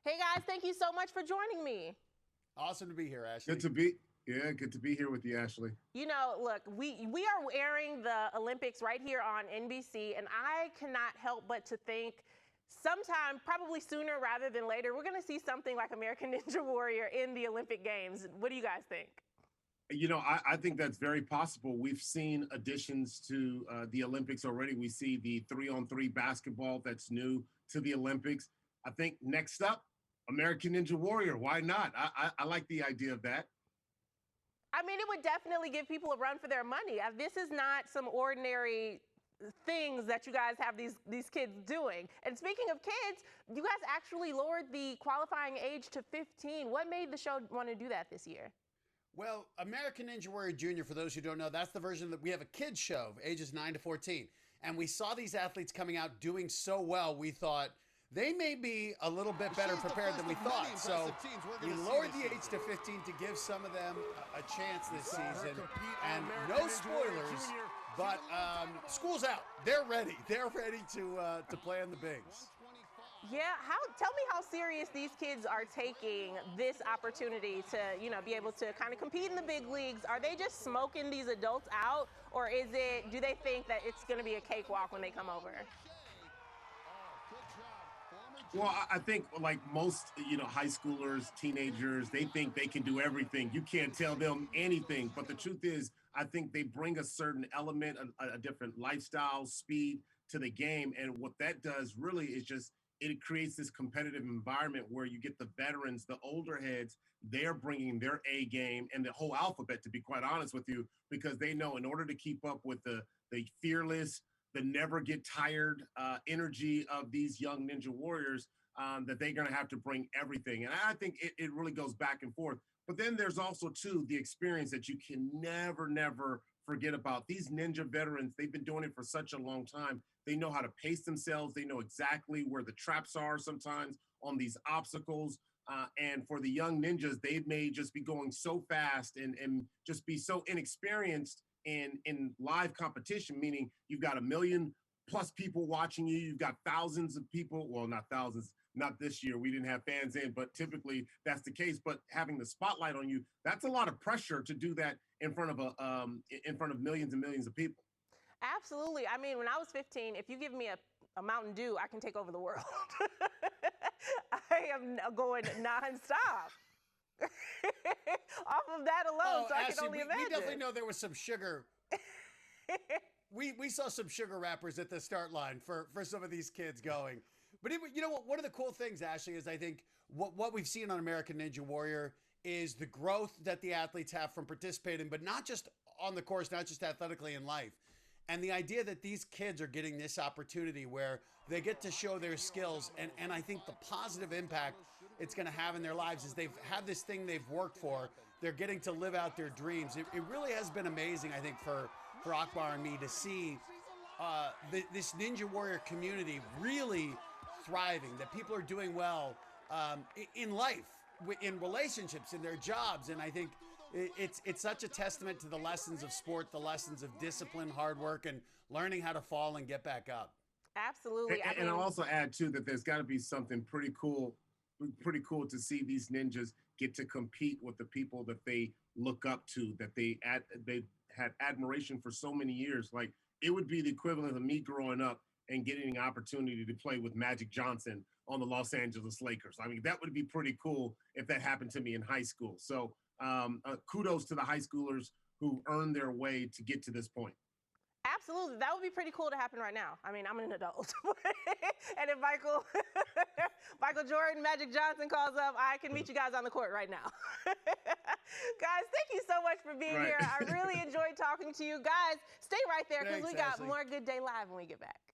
Hey guys, thank you so much for joining me. Awesome to be here, Ashley. Good to be here with you, Ashley. You know, look, we are airing the Olympics right here on NBC, and I cannot help but to think sometime, probably sooner rather than later, we're going to see something like American Ninja Warrior in the Olympic Games. What do you guys think? I think that's very possible. We've seen additions to the Olympics already. We see the 3-on-3 basketball that's new to the Olympics. I think next up, American Ninja Warrior. Why not? I like the idea of that. I mean, it would definitely give people a run for their money. This is not some ordinary things that you guys have these kids doing. And speaking of kids, you guys actually lowered the qualifying age to 15. What made the show want to do that this year? Well, American Ninja Warrior Jr., for those who don't know, that's the version that we have a kids show, ages 9 to 14. And we saw these athletes coming out doing so well, we thought they may be a little bit better prepared than we thought. So we lowered the age to 15 to give some of them a chance this season. And no spoilers, but school's out. They're ready. They're ready to play on the bigs. Yeah, tell me how serious these kids are taking this opportunity to, be able to kind of compete in the big leagues. Are they just smoking these adults out, or do they think that it's going to be a cakewalk when they come over? Well, I think like most, high schoolers, teenagers, they think they can do everything. You can't tell them anything. But the truth is, I think they bring a certain element, a different lifestyle, speed to the game. And what that does really is just, it creates this competitive environment where you get the veterans, the older heads, they're bringing their A game and the whole alphabet, to be quite honest with you, because they know in order to keep up with the fearless, the never get tired energy of these young Ninja Warriors, that they're going to have to bring everything. And I think it really goes back and forth. But then there's also, too, the experience that you can never forget about. These Ninja veterans, they've been doing it for such a long time. They know how to pace themselves. They know exactly where the traps are sometimes on these obstacles. And for the young ninjas, they may just be going so fast and just be so inexperienced in live competition, meaning you've got 1 million plus people watching you. You've got thousands of people. Well, not thousands, not this year. We didn't have fans in, but typically that's the case. But having the spotlight on you, that's a lot of pressure to do that in front of millions and millions of people. Absolutely. I mean, when I was 15, if you give me a Mountain Dew, I can take over the world. I am going nonstop. Off of that alone, so I Ashley, can only imagine. We definitely know there was some sugar. we saw some sugar wrappers at the start line for some of these kids going. But you know what? One of the cool things, Ashley, is I think what we've seen on American Ninja Warrior is the growth that the athletes have from participating, but not just on the course, not just athletically in life. And the idea that these kids are getting this opportunity where they get to show their skills, and I think the positive impact it's going to have in their lives is they've had this thing they've worked for. They're getting to live out their dreams. It really has been amazing, I think, for Akbar and me to see this Ninja Warrior community really thriving, that people are doing well in life, in relationships, in their jobs. And I think it's such a testament to the lessons of sport, the lessons of discipline, hard work, and learning how to fall and get back up. Absolutely. And I'll also add, too, that there's got to be something pretty cool to see these ninjas get to compete with the people that they look up to, that they had admiration for so many years. Like, it would be the equivalent of me growing up and getting an opportunity to play with Magic Johnson on the Los Angeles Lakers. I mean, that would be pretty cool if that happened to me in high school. So kudos to the high schoolers who earned their way to get to this point. Absolutely. That would be pretty cool to happen right now. I mean, I'm an adult. And if Michael Jordan, Magic Johnson calls up, I can meet you guys on the court right now. Guys, thank you so much for being here. I really enjoyed talking to you. Guys, stay right there because we got more Good Day Live when we get back.